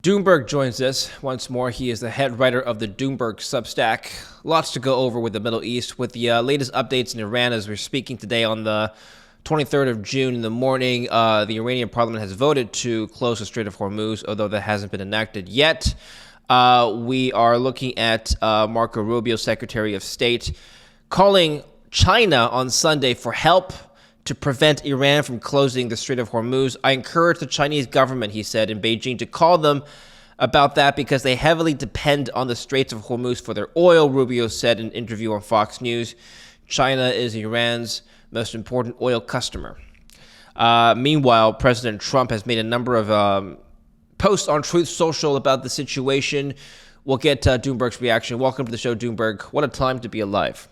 Doomberg joins us once more. He is the head writer of the Doomberg Substack. Lots to go over with the Middle East, with the latest updates in Iran as we're speaking today on the 23rd of June in the morning. The Iranian parliament has voted to close the Strait of Hormuz, although that hasn't been enacted yet. We are looking at Marco Rubio, Secretary of State, calling China on Sunday for help to prevent Iran from closing the Strait of Hormuz. I encourage the Chinese government, he said, in Beijing to call them about that because they heavily depend on the Straits of Hormuz for their oil, Rubio said in an interview on Fox News. China is Iran's most important oil customer. Meanwhile, President Trump has made a number of posts on Truth Social about the situation. We'll get Doomberg's reaction. Welcome to the show, Doomberg. What a time to be alive.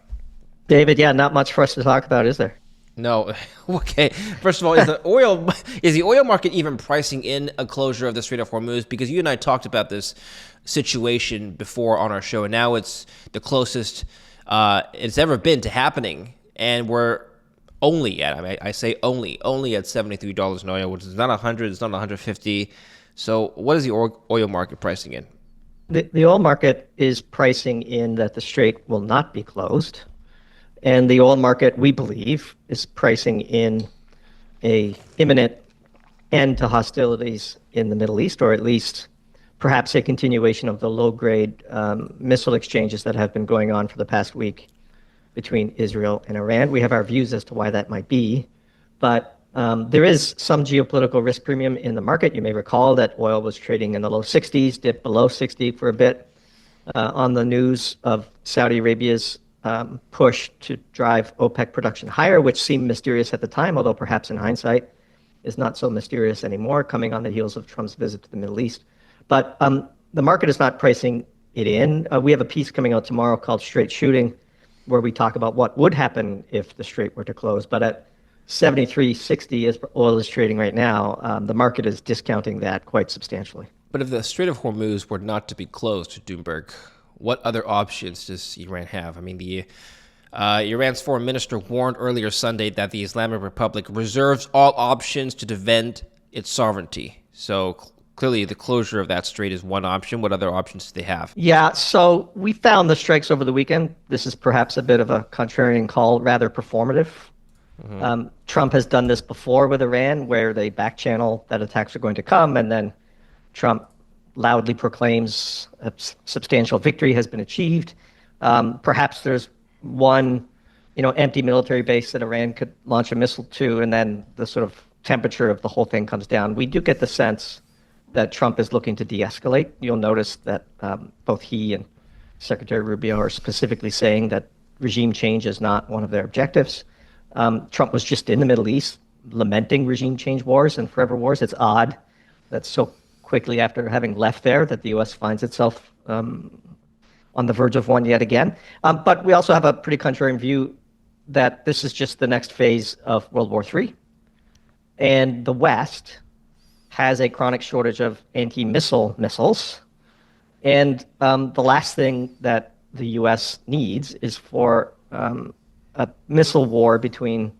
David, yeah, not much for us to talk about, is there? No. Okay. First of all, is the oil market even pricing in a closure of the Strait of Hormuz? Because you and I talked about this situation before on our show, and now it's the closest it's ever been to happening, and we're only at, I say only at $73 an oil, which is not 100, it's not 150. So what is the oil market pricing in? The oil market is pricing in that the strait will not be closed. And the oil market, we believe, is pricing in a imminent end to hostilities in the Middle East, or at least perhaps a continuation of the low-grade missile exchanges that have been going on for the past week between Israel and Iran. We have our views as to why that might be, but there is some geopolitical risk premium in the market. You may recall that oil was trading in the low 60s, dipped below 60 for a bit on the news of Saudi Arabia's push to drive OPEC production higher, which seemed mysterious at the time, although perhaps in hindsight is not so mysterious anymore, coming on the heels of Trump's visit to the Middle East. But the market is not pricing it in. We have a piece coming out tomorrow called Straight Shooting, where we talk about what would happen if the strait were to close. But at 73.60, as oil is trading right now, the market is discounting that quite substantially. But if the Strait of Hormuz were not to be closed, Doomberg, what other options does Iran have? I mean, Iran's foreign minister warned earlier Sunday that the Islamic Republic reserves all options to defend its sovereignty. So clearly the closure of that strait is one option. What other options do they have? Yeah, so we found the strikes over the weekend. This is perhaps a bit of a contrarian call, rather performative. Mm-hmm. Trump has done this before with Iran, where they back-channel that attacks are going to come, and then Trump loudly proclaims a substantial victory has been achieved. Perhaps there's one, empty military base that Iran could launch a missile to, and then the sort of temperature of the whole thing comes down. We do get the sense that Trump is looking to de-escalate. You'll notice that both he and Secretary Rubio are specifically saying that regime change is not one of their objectives. Trump was just in the Middle East lamenting regime change wars and forever wars. It's odd that so quickly after having left there that the U.S. finds itself on the verge of one yet again. But we also have a pretty contrarian view that this is just the next phase of World War III. And the West has a chronic shortage of anti-missile missiles. And the last thing that the U.S. needs is for a missile war between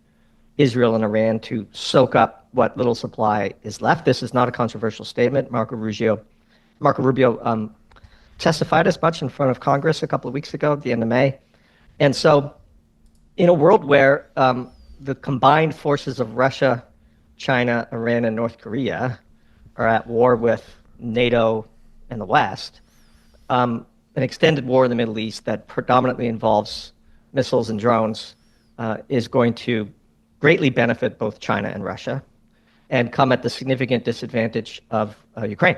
Israel and Iran to soak up what little supply is left. This is not a controversial statement. Marco Rubio testified as much in front of Congress a couple of weeks ago at the end of May. And so in a world where the combined forces of Russia, China, Iran, and North Korea are at war with NATO and the West, an extended war in the Middle East that predominantly involves missiles and drones is going to greatly benefit both China and Russia and come at the significant disadvantage of Ukraine.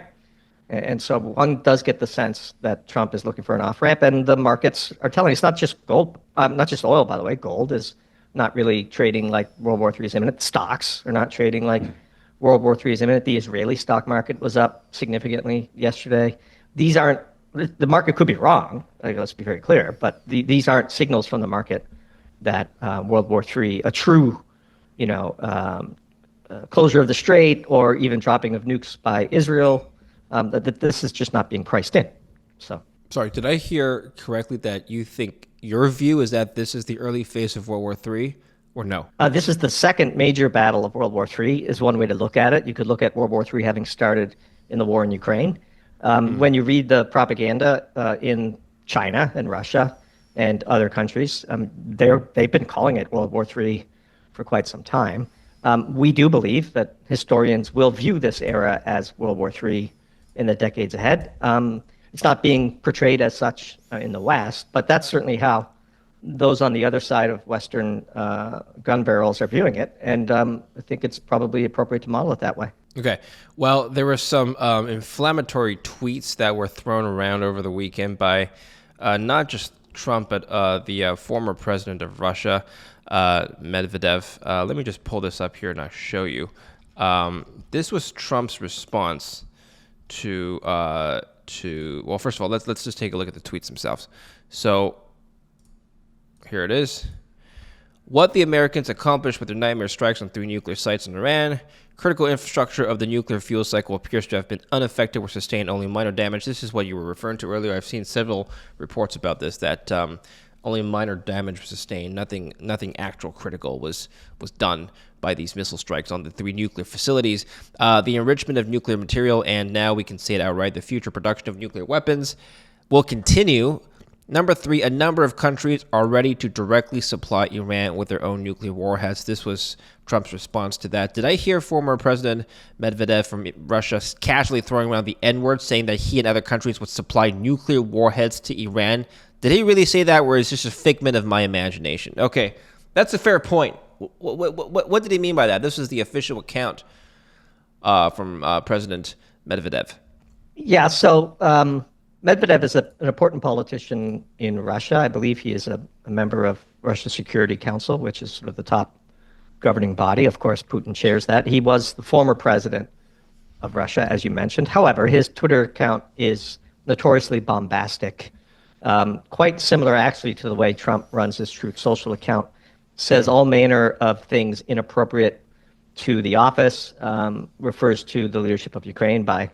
And so one does get the sense that Trump is looking for an off-ramp, and the markets are telling us, not just gold, not just oil, by the way. Gold is not really trading like World War III is imminent. Stocks are not trading like World War III is imminent. The Israeli stock market was up significantly yesterday. These aren't, the market could be wrong, let's be very clear, but these aren't signals from the market that World War III, a true, closure of the strait or even dropping of nukes by Israel, that this is just not being priced in. So, sorry, did I hear correctly that you think your view is that this is the early phase of World War III, or no? This is the second major battle of World War III, is one way to look at it. You could look at World War III having started in the war in Ukraine. When you read the propaganda in China and Russia and other countries, they've been calling it World War III for quite some time. We do believe that historians will view this era as World War III in the decades ahead. It's not being portrayed as such in the West, but that's certainly how those on the other side of Western gun barrels are viewing it. And I think it's probably appropriate to model it that way. Okay. Well, there were some inflammatory tweets that were thrown around over the weekend by not just Trump, but the former president of Russia, Medvedev. Let me just pull this up here and I'll show you. This was Trump's response to well, first of all, let's just take a look at the tweets themselves. So here it is. What the Americans accomplished with their nightmare strikes on 3 nuclear sites in Iran. Critical infrastructure of the nuclear fuel cycle appears to have been unaffected or sustained only minor damage. This is what you were referring to earlier. I've seen several reports about this, that only minor damage was sustained. Nothing actual critical was done by these missile strikes on the 3 nuclear facilities. The enrichment of nuclear material, and now we can say it outright, the future production of nuclear weapons will continue. Number 3, a number of countries are ready to directly supply Iran with their own nuclear warheads. This was Trump's response to that. Did I hear former President Medvedev from Russia casually throwing around the N-word, saying that he and other countries would supply nuclear warheads to Iran? Did he really say that, or is this just a figment of my imagination? Okay, that's a fair point. What did he mean by that? This is the official account from President Medvedev. Yeah, so Medvedev is an important politician in Russia. I believe he is a member of Russia's Security Council, which is sort of the top governing body. Of course, Putin chairs that. He was the former president of Russia, as you mentioned. However, his Twitter account is notoriously bombastic, quite similar actually to the way Trump runs his Truth Social account. Says all manner of things inappropriate to the office, refers to the leadership of Ukraine by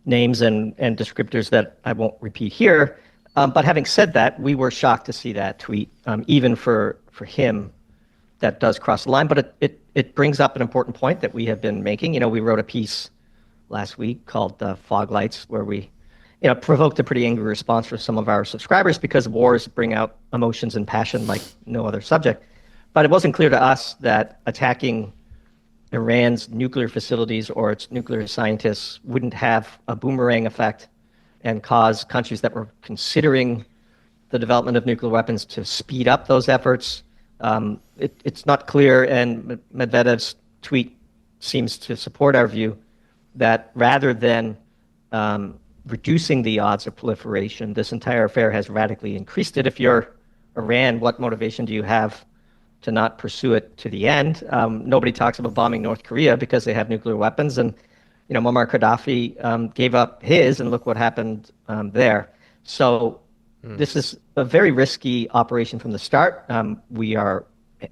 names and descriptors that I won't repeat here. But having said that, we were shocked to see that tweet. Even for him, that does cross the line. But it brings up an important point that we have been making. You know, we wrote a piece last week called Fog Lights, where we provoked a pretty angry response from some of our subscribers because wars bring out emotions and passion like no other subject. But it wasn't clear to us that attacking Iran's nuclear facilities or its nuclear scientists wouldn't have a boomerang effect and cause countries that were considering the development of nuclear weapons to speed up those efforts. It's not clear, and Medvedev's tweet seems to support our view that rather than reducing the odds of proliferation, this entire affair has radically increased it. If you're Iran, what motivation do you have to not pursue it to the end? Nobody talks about bombing North Korea because they have nuclear weapons, and Muammar Gaddafi gave up his, and look what happened there. So this is a very risky operation from the start. We are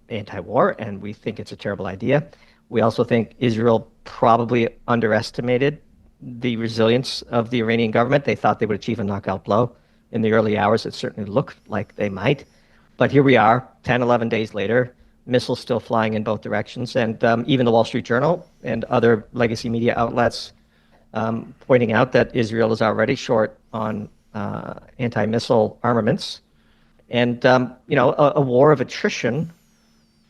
anti-war, and we think it's a terrible idea. We also think Israel probably underestimated the resilience of the Iranian government. They thought they would achieve a knockout blow. In the early hours, it certainly looked like they might. But here we are, 10, 11 days later, missiles still flying in both directions. And even the Wall Street Journal and other legacy media outlets pointing out that Israel is already short on anti-missile armaments. And, a war of attrition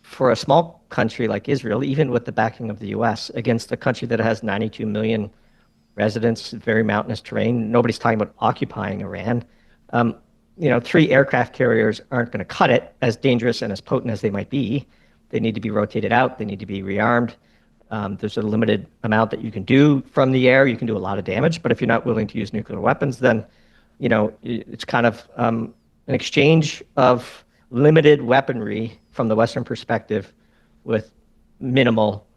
for a small country like Israel, even with the backing of the U.S., against a country that has 92 million residents, very mountainous terrain. Nobody's talking about occupying Iran. 3 aircraft carriers aren't going to cut it, as dangerous and as potent as they might be. They need to be rotated out. They need to be rearmed. There's a limited amount that you can do from the air. You can do a lot of damage, but if you're not willing to use nuclear weapons, then, it's kind of an exchange of limited weaponry from the Western perspective with minimal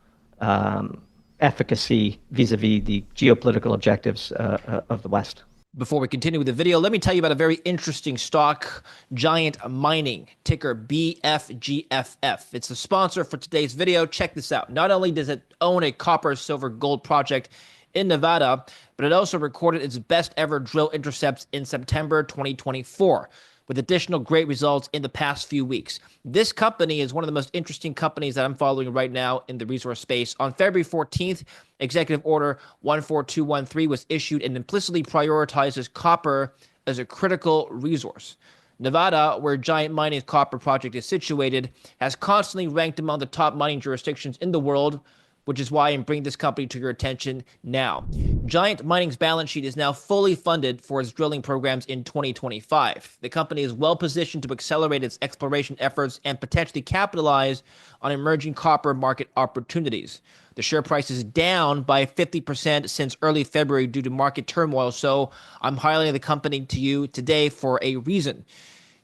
efficacy vis-a-vis the geopolitical objectives of the West. Before we continue with the video, let me tell you about a very interesting stock, Giant Mining, ticker BFGFF. It's the sponsor for today's video. Check this out. Not only does it own a copper, silver, gold project in Nevada, but it also recorded its best ever drill intercepts in September 2024. with additional great results in the past few weeks. This company is one of the most interesting companies that I'm following right now in the resource space. On February 14th, Executive Order 14213 was issued and implicitly prioritizes copper as a critical resource. Nevada, where Giant Mining's copper project is situated, has constantly ranked among the top mining jurisdictions in the world, which is why I'm bringing this company to your attention now. Giant Mining's balance sheet is now fully funded for its drilling programs in 2025. The company is well positioned to accelerate its exploration efforts and potentially capitalize on emerging copper market opportunities. The share price is down by 50% since early February due to market turmoil, so I'm highlighting the company to you today for a reason.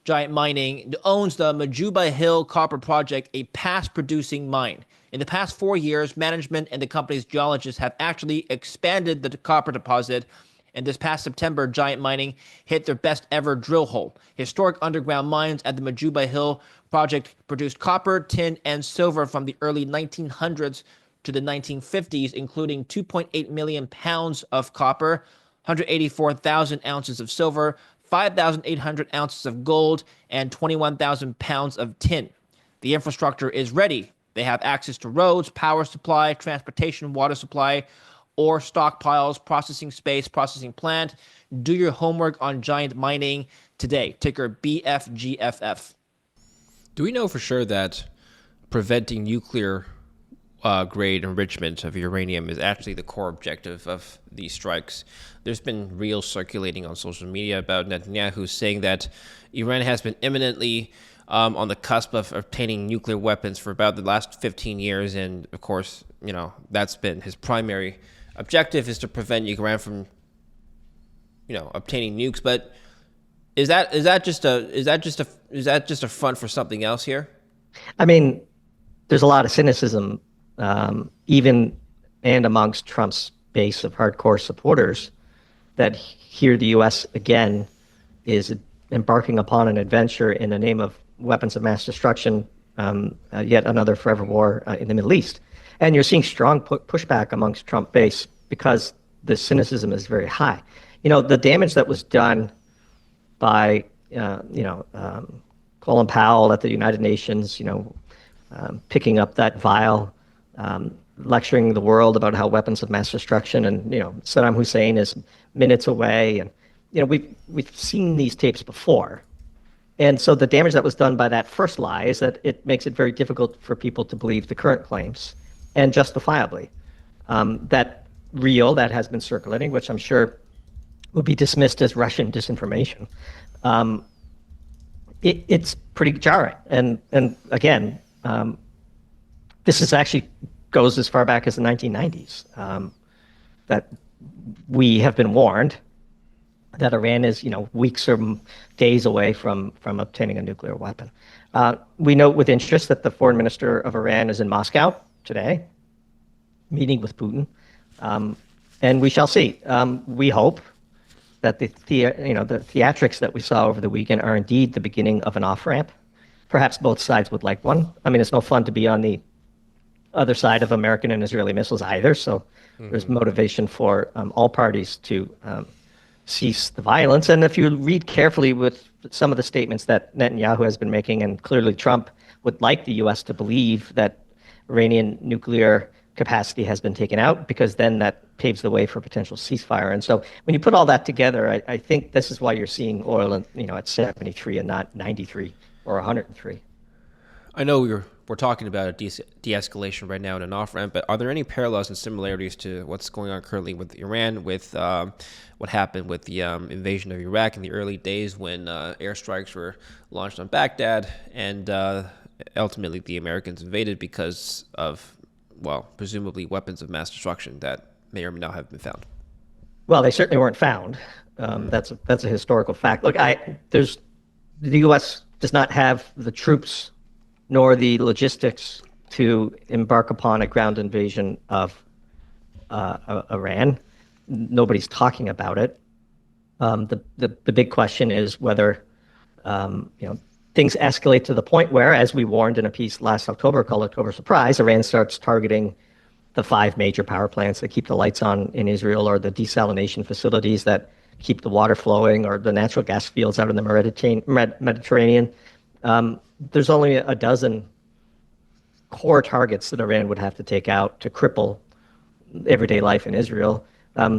Giant Mining owns the Majuba Hill Copper Project, a past-producing mine. In the past 4 years, management and the company's geologists have actually expanded the copper deposit, and this past September, Giant Mining hit their best-ever drill hole. Historic underground mines at the Majuba Hill Project produced copper, tin, and silver from the early 1900s to the 1950s, including 2.8 million pounds of copper, 184,000 ounces of silver, 5,800 ounces of gold, and 21,000 pounds of tin. The infrastructure is ready. They have access to roads, power supply, transportation, water supply, ore stockpiles, processing space, processing plant. Do your homework on Giant Mining today. Ticker BFGFF. Do we know for sure that preventing nuclear grade enrichment of uranium is actually the core objective of these strikes? There's been reels circulating on social media about Netanyahu saying that Iran has been imminently on the cusp of obtaining nuclear weapons for about the last 15 years. And of course, that's been his primary objective, is to prevent Iran from, obtaining nukes. But is that just a front for something else here? I mean, there's a lot of cynicism, even and amongst Trump's base of hardcore supporters, that here the U.S. again is embarking upon an adventure in the name of weapons of mass destruction, yet another forever war in the Middle East. And you're seeing strong pushback amongst Trump base because the cynicism is very high. The damage that was done by, Colin Powell at the United Nations, picking up that vial, lecturing the world about how weapons of mass destruction and, Saddam Hussein is minutes away. And, we've seen these tapes before. And so the damage that was done by that first lie is that it makes it very difficult for people to believe the current claims, and justifiably. That reel that has been circulating, which I'm sure will be dismissed as Russian disinformation, it's pretty jarring. And again, this is actually goes as far back as the 1990s, that we have been warned that Iran is, weeks or days away from obtaining a nuclear weapon. We note with interest that the foreign minister of Iran is in Moscow today, meeting with Putin, and we shall see. We hope that the theatrics that we saw over the weekend are indeed the beginning of an off-ramp. Perhaps both sides would like one. I mean, it's no fun to be on the other side of American and Israeli missiles either, so there's motivation for all parties to cease the violence. And if you read carefully with some of the statements that Netanyahu has been making, and clearly Trump would like the U.S. to believe that Iranian nuclear capacity has been taken out, because then that paves the way for potential ceasefire. And so when you put all that together, I think this is why you're seeing oil at 73 and not 93 or 103. I know we're talking about a de-escalation right now in an off-ramp, but are there any parallels and similarities to what's going on currently with Iran, with what happened with the invasion of Iraq in the early days when airstrikes were launched on Baghdad, and ultimately the Americans invaded because of, presumably weapons of mass destruction that may or may not have been found? Well, they certainly weren't found. That's a historical fact. Look, the U.S. does not have the troops nor the logistics to embark upon a ground invasion of Iran. Nobody's talking about it. The big question is whether things escalate to the point where, as we warned in a piece last October called October Surprise, Iran starts targeting the 5 major power plants that keep the lights on in Israel, or the desalination facilities that keep the water flowing or the natural gas fields out in the Mediterranean. There's only a dozen core targets that Iran would have to take out to cripple everyday life in Israel.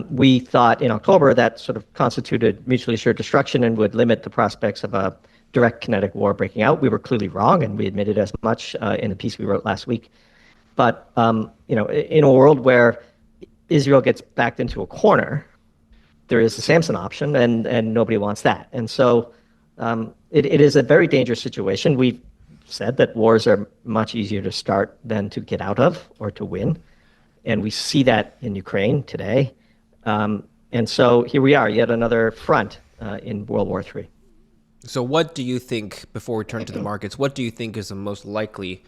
We thought in October that sort of constituted mutually assured destruction and would limit the prospects of a direct kinetic war breaking out. We were clearly wrong, and we admitted as much in the piece we wrote last week. But in a world where Israel gets backed into a corner, there is the Samson option, and nobody wants that. And so it is a very dangerous situation. We've said that wars are much easier to start than to get out of or to win. And we see that in Ukraine today. And so here we are, yet another front in World War III. So what do you think, before we turn to the markets, what do you think is the most likely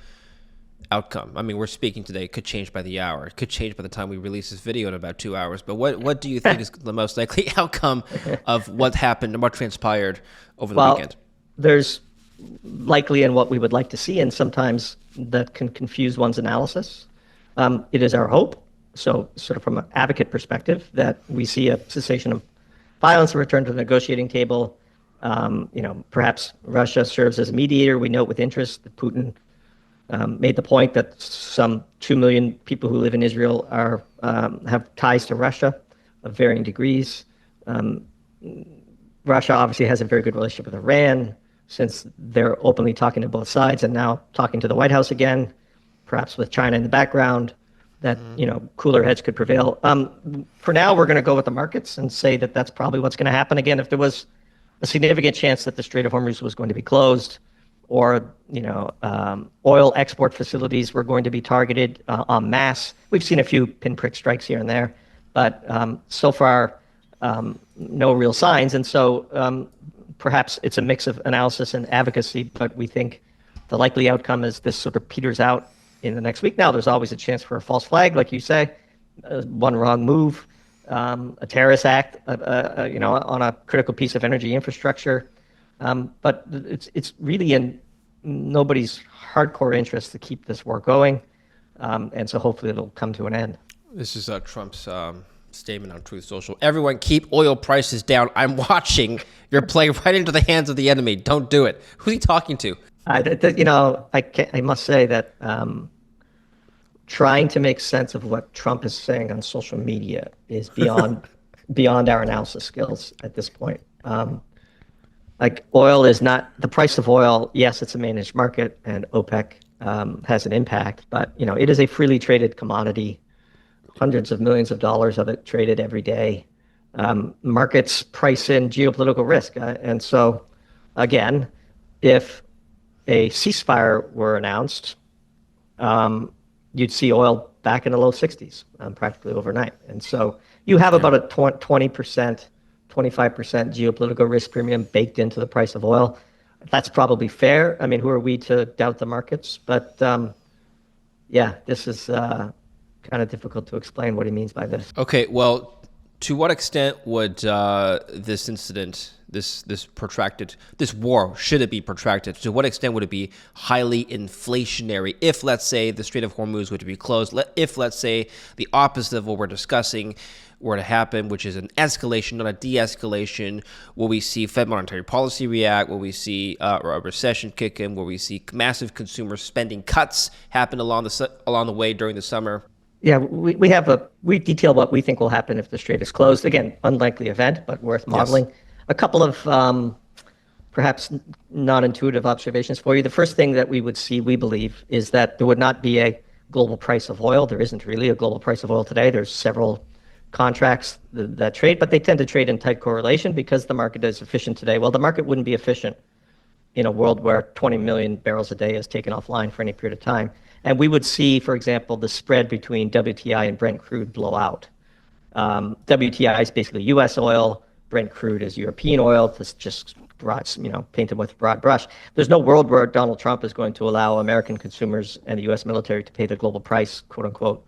outcome? I mean, we're speaking today, it could change by the hour. It could change by the time we release this video in about 2 hours. But what do you think is the most likely outcome of what happened and what transpired over the weekend? There's likely in what we would like to see, and sometimes that can confuse one's analysis. It is our hope, so sort of from an advocate perspective, that we see a cessation of violence, a return to the negotiating table. Perhaps Russia serves as a mediator. We note with interest that Putin made the point that some 2 million people who live in Israel have ties to Russia of varying degrees. Russia obviously has a very good relationship with Iran, since they're openly talking to both sides and now talking to the White House again, perhaps with China in the background, that cooler heads could prevail. For now, we're going to go with the markets and say that that's probably what's going to happen. Again, if there was a significant chance that the Strait of Hormuz was going to be closed, or oil export facilities were going to be targeted en masse. We've seen a few pinprick strikes here and there, but so far, no real signs. And so perhaps it's a mix of analysis and advocacy, but we think the likely outcome is this sort of peters out in the next week. Now, there's always a chance for a false flag, like you say, one wrong move, a terrorist act, on a critical piece of energy infrastructure. But it's really in nobody's hardcore interest to keep this war going. And so hopefully it'll come to an end. This is Trump's statement on Truth Social. Everyone keep oil prices down. I'm watching. You're playing right into the hands of the enemy. Don't do it. Who's he talking to? I must say that trying to make sense of what Trump is saying on social media is beyond our analysis skills at this point. Oil is not the price of oil. Yes, it's a managed market, and OPEC has an impact, but it is a freely traded commodity. Hundreds of millions of dollars of it traded every day. Markets price in geopolitical risk, and so again, if a ceasefire were announced, you'd see oil back in the low 60s practically overnight. And so you have about a 20%, 25% geopolitical risk premium baked into the price of oil. That's probably fair. I mean, who are we to doubt the markets? But this is kind of difficult to explain what he means by this. Okay, well, to what extent would this incident, this war, should it be protracted? To what extent would it be highly inflationary if, let's say, the Strait of Hormuz were to be closed? If, let's say, the opposite of what we're discussing were to happen, which is an escalation, not a de-escalation? Will we see Fed monetary policy react? Will we see a recession kick in? Will we see massive consumer spending cuts happen along the way during the summer? Yeah, we detail what we think will happen if the Strait is closed. Again, unlikely event, but worth modeling. Yes. A couple of perhaps non-intuitive observations for you. The first thing that we would see, we believe, is that there would not be a global price of oil. There isn't really a global price of oil today. There's several contracts that trade, but they tend to trade in tight correlation because the market is efficient today. Well, the market wouldn't be efficient in a world where 20 million barrels a day is taken offline for any period of time. And we would see, for example, the spread between WTI and Brent crude blow out. WTI is basically U.S. oil. Brent crude is European oil. This just painted with a broad brush. There's no world where Donald Trump is going to allow American consumers and the U.S. military to pay the global price, quote unquote,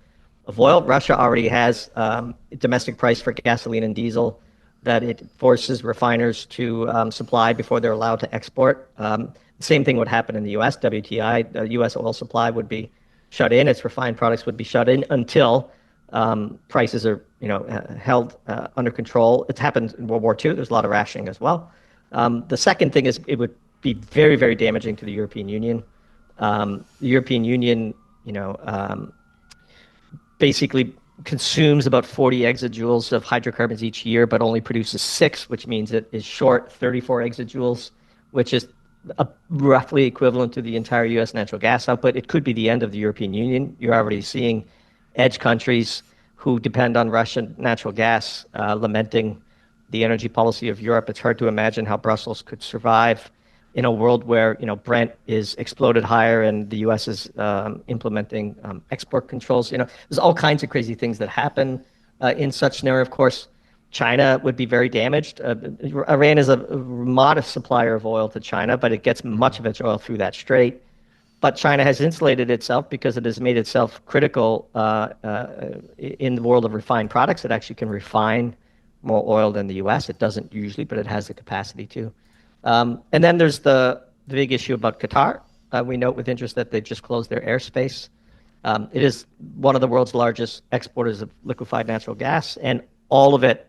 of oil. Russia already has a domestic price for gasoline and diesel that it forces refiners to supply before they're allowed to export. Same thing would happen in the U.S. WTI, the U.S. oil supply would be shut in. Its refined products would be shut in until Prices are, held under control. It's happened in World War II. There's a lot of rationing as well. The second thing is it would be very, very damaging to the European Union. The European Union, basically consumes about 40 exajoules of hydrocarbons each year, but only produces 6, which means it is short 34 exajoules, which is roughly equivalent to the entire U.S. natural gas output. It could be the end of the European Union. You're already seeing edge countries who depend on Russian natural gas lamenting the energy policy of Europe. It's hard to imagine how Brussels could survive in a world where Brent is exploded higher and the U.S. is implementing export controls. There's all kinds of crazy things that happen in such scenario. Of course, China would be very damaged. Iran is a modest supplier of oil to China, but it gets much of its oil through that strait. But China has insulated itself because it has made itself critical in the world of refined products. It actually can refine more oil than the U.S. It doesn't usually, but it has the capacity to. And then there's the big issue about Qatar. We note with interest that they've just closed their airspace. It is one of the world's largest exporters of liquefied natural gas, and all of it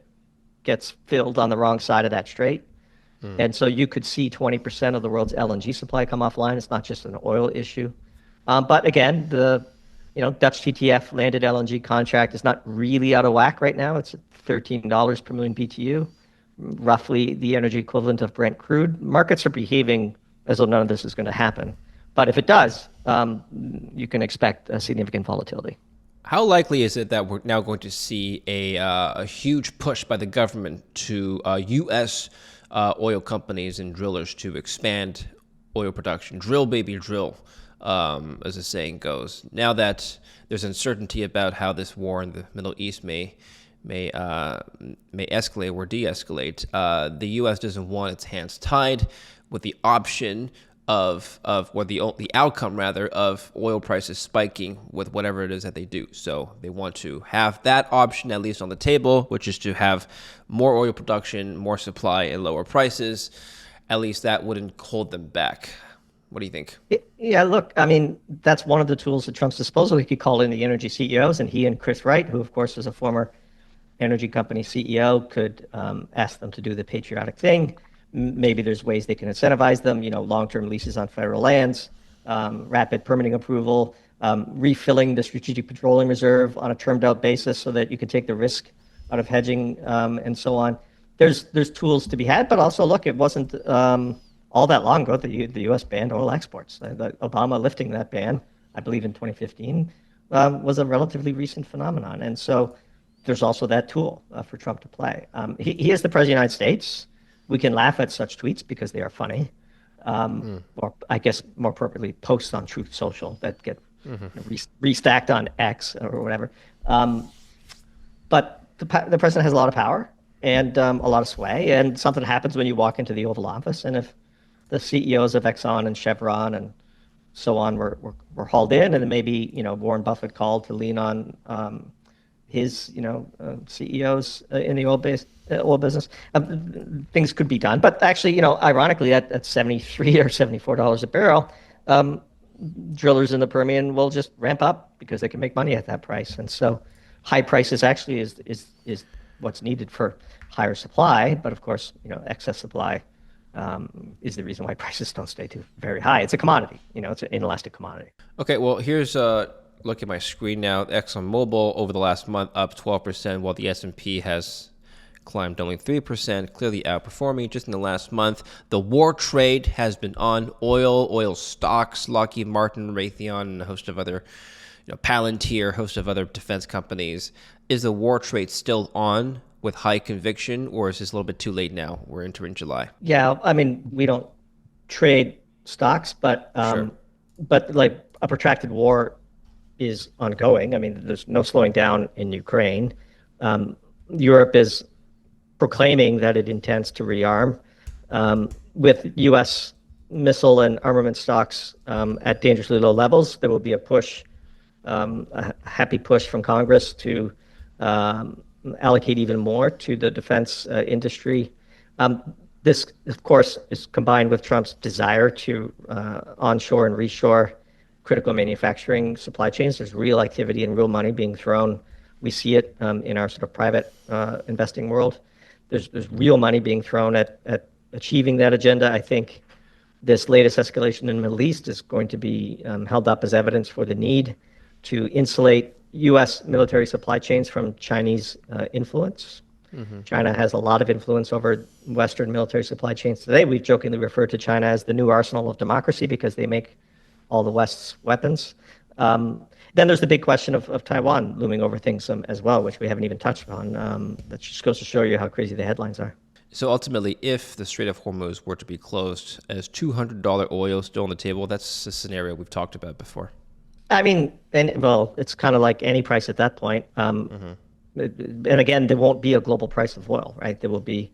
gets filled on the wrong side of that strait. And so you could see 20% of the world's LNG supply come offline. It's not just an oil issue. But again, the Dutch TTF landed LNG contract is not really out of whack right now. It's at $13 per million BTU, roughly the energy equivalent of Brent crude. Markets are behaving as though none of this is going to happen. But if it does, you can expect a significant volatility. How likely is it that we're now going to see a huge push by the government to U.S. Oil companies and drillers to expand oil production? Drill, baby, drill, as the saying goes. Now that there's uncertainty about how this war in the Middle East may escalate or de-escalate, the U.S. doesn't want its hands tied with the option of the outcome rather of oil prices spiking with whatever it is that they do. So they want to have that option at least on the table, which is to have more oil production, more supply, and lower prices. At least that wouldn't hold them back. What do you think? Yeah, look, I mean, that's one of the tools at Trump's disposal. He could call in the energy CEOs, and he and Chris Wright, who of course was a former energy company CEO, could ask them to do the patriotic thing. Maybe there's ways they can incentivize them, long-term leases on federal lands, rapid permitting approval, refilling the strategic petroleum reserve on a termed-out basis so that you can take the risk out of hedging and so on. There's tools to be had, but also, look, it wasn't all that long ago that the U.S. banned oil exports. Obama lifting that ban, I believe in 2015, was a relatively recent phenomenon. And so there's also that tool for Trump to play. He is the president of the United States. We can laugh at such tweets because they are funny, or I guess more appropriately, posts on Truth Social that get restacked on X or whatever. But the president has a lot of power and a lot of sway, and something happens when you walk into the Oval Office. And if the CEOs of Exxon and Chevron and so on were hauled in, and then maybe Warren Buffett called to lean on his CEOs in the oil business, things could be done. But actually, ironically, at $73 or $74 a barrel, drillers in the Permian will just ramp up because they can make money at that price. And so high prices actually is what's needed for higher supply. But of course, excess supply is the reason why prices don't stay too very high. It's a commodity. It's an inelastic commodity. Okay, well, here's look at my screen now. ExxonMobil over the last month up 12%, while the S&P has climbed only 3%, clearly outperforming just in the last month. The war trade has been on oil stocks, Lockheed Martin, Raytheon, and a host of other, Palantir, host of other defense companies. Is the war trade still on with high conviction, or is this a little bit too late now? We're entering July. Yeah, I mean, we don't trade stocks, but Sure. But like a protracted war is ongoing. I mean, there's no slowing down in Ukraine. Europe is proclaiming that it intends to rearm with U.S. missile and armament stocks at dangerously low levels. There will be a push, a happy push from Congress to allocate even more to the defense industry. This, of course, is combined with Trump's desire to onshore and reshore critical manufacturing supply chains. There's real activity and real money being thrown We see it in our sort of private investing world. There's real money being thrown at achieving that agenda. I think this latest escalation in the Middle East is going to be held up as evidence for the need to insulate U.S. military supply chains from Chinese influence. China has a lot of influence over Western military supply chains today. We've jokingly referred to China as the new arsenal of democracy because they make all the West's weapons. Then there's the big question of Taiwan looming over things as well, which we haven't even touched on. That just goes to show you how crazy the headlines are. So ultimately, if the Strait of Hormuz were to be closed, is $200 oil still on the table? That's a scenario we've talked about before. I mean, it's kind of like any price at that point. And again, there won't be a global price of oil, right? There will be,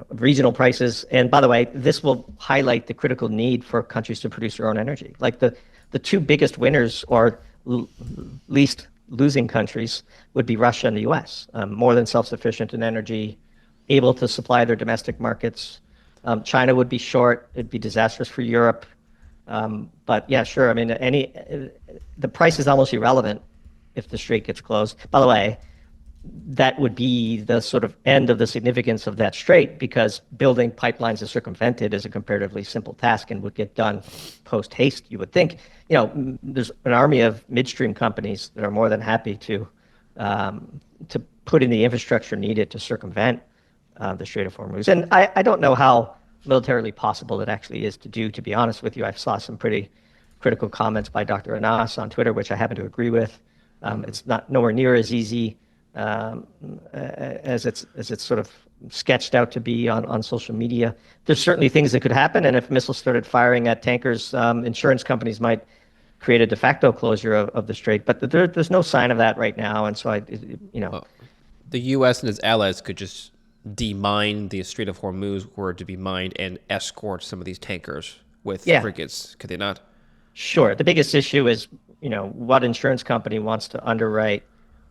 regional prices. And by the way, this will highlight the critical need for countries to produce their own energy. Like the two biggest winners or least losing countries would be Russia and the U.S. More than self-sufficient in energy, able to supply their domestic markets. China would be short. It'd be disastrous for Europe. But yeah, sure. I mean, the price is almost irrelevant if the strait gets closed. By the way, that would be the sort of end of the significance of that strait, because building pipelines to circumvent it is a comparatively simple task and would get done post haste, you would think. There's an army of midstream companies that are more than happy to put in the infrastructure needed to circumvent the Strait of Hormuz. And I don't know how militarily possible it actually is to do, to be honest with you. I saw some pretty critical comments by Dr. Anas on Twitter, which I happen to agree with. It's not nowhere near as easy as it's sort of sketched out to be on social media. There's certainly things that could happen, and if missiles started firing at tankers, insurance companies might create a de facto closure of the strait. But there's no sign of that right now, and so the U.S. and its allies could just demine the Strait of Hormuz were it to be mined and escort some of these tankers with frigates, could they not? Sure. The biggest issue is, what insurance company wants to underwrite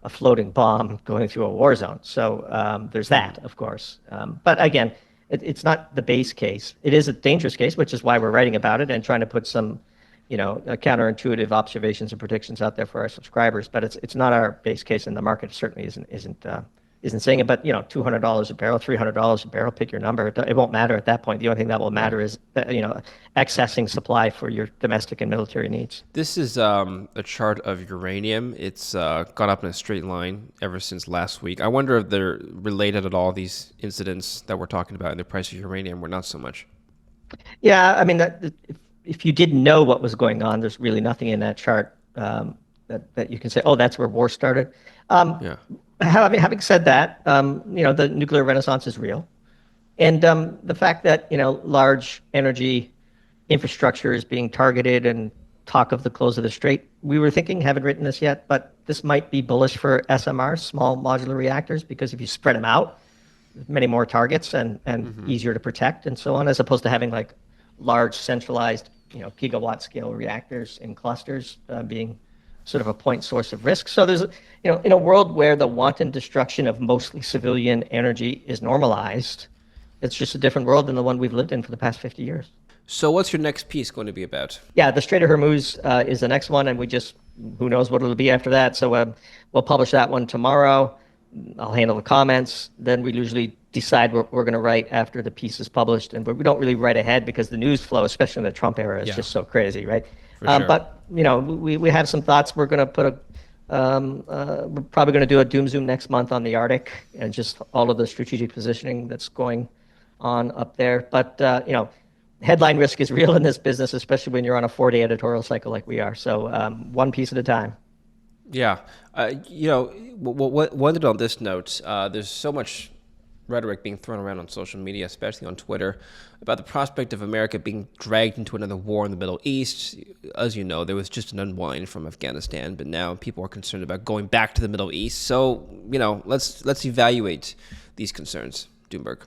a floating bomb going through a war zone? So there's that, of course. But again, it's not the base case. It is a dangerous case, which is why we're writing about it and trying to put some, counterintuitive observations and predictions out there for our subscribers. But it's not our base case, and the market certainly isn't saying it. But $200 a barrel, $300 a barrel, pick your number. It won't matter at that point. The only thing that will matter is accessing supply for your domestic and military needs. This is a chart of uranium. It's gone up in a straight line ever since last week. I wonder if they're related at all, these incidents that we're talking about in the price of uranium, or not so much. Yeah, I mean, if you didn't know what was going on, there's really nothing in that chart that you can say, oh, that's where war started. Having said that, the nuclear renaissance is real. And the fact that, large energy infrastructure is being targeted and talk of the close of the strait, we were thinking, haven't written this yet, but this might be bullish for SMRs, small modular reactors, because if you spread them out, many more targets and easier to protect and so on, as opposed to having like large centralized, gigawatt scale reactors in clusters being sort of a point source of risk. So there's, in a world where the wanton destruction of mostly civilian energy is normalized, it's just a different world than the one we've lived in for the past 50 years. So what's your next piece going to be about? Yeah, the Strait of Hormuz is the next one, and who knows what it'll be after that. So we'll publish that one tomorrow. I'll handle the comments. Then we usually decide what we're going to write after the piece is published. And we don't really write ahead because the news flow, especially in the Trump era, is just so crazy, right? Sure. But, we have some thoughts. We're going to put we're probably going to do a doom zoom next month on the Arctic and just all of the strategic positioning that's going on up there. But, headline risk is real in this business, especially when you're on a 4-day editorial cycle like we are. So one piece at a time. Yeah. One thing on this note, there's so much rhetoric being thrown around on social media, especially on Twitter, about the prospect of America being dragged into another war in the Middle East. As you know, there was just an unwind from Afghanistan, but now people are concerned about going back to the Middle East. So, let's evaluate these concerns, Doomberg.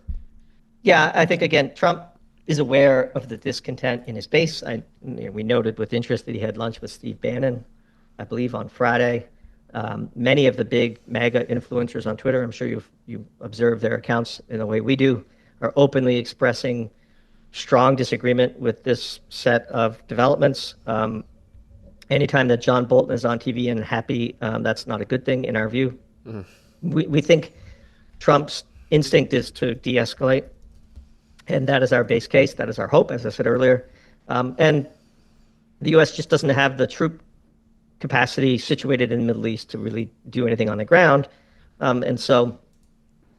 Yeah, I think, again, Trump is aware of the discontent in his base. We noted with interest that he had lunch with Steve Bannon, I believe, on Friday. Many of the big MAGA influencers on Twitter, I'm sure you observe their accounts in the way we do, are openly expressing strong disagreement with this set of developments. Anytime that John Bolton is on TV and happy, that's not a good thing in our view. We think Trump's instinct is to de-escalate, and that is our base case. That is our hope, as I said earlier. And the U.S. just doesn't have the troop capacity situated in the Middle East to really do anything on the ground. And so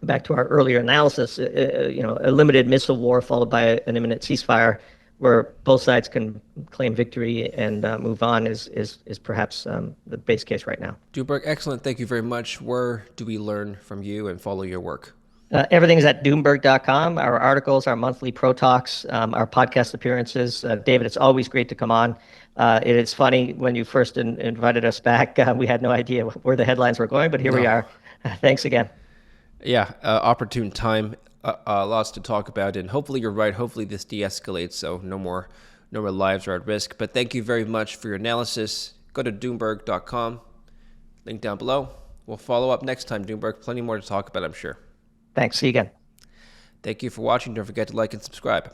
back to our earlier analysis, a limited missile war followed by an imminent ceasefire where both sides can claim victory and move on is perhaps the base case right now. Doomberg, excellent. Thank you very much. Where do we learn from you and follow your work? Everything is at Doomberg.com. Our articles, our monthly pro talks, our podcast appearances. David, it's always great to come on. It is funny, when you first invited us back, we had no idea where the headlines were going, but here we are. Thanks again. Yeah, opportune time. Lots to talk about, and hopefully you're right. Hopefully this de-escalates, so no more lives are at risk. But thank you very much for your analysis. Go to Doomberg.com. Link down below. We'll follow up next time, Doomberg. Plenty more to talk about, I'm sure. Thanks. See you again. Thank you for watching. Don't forget to like and subscribe.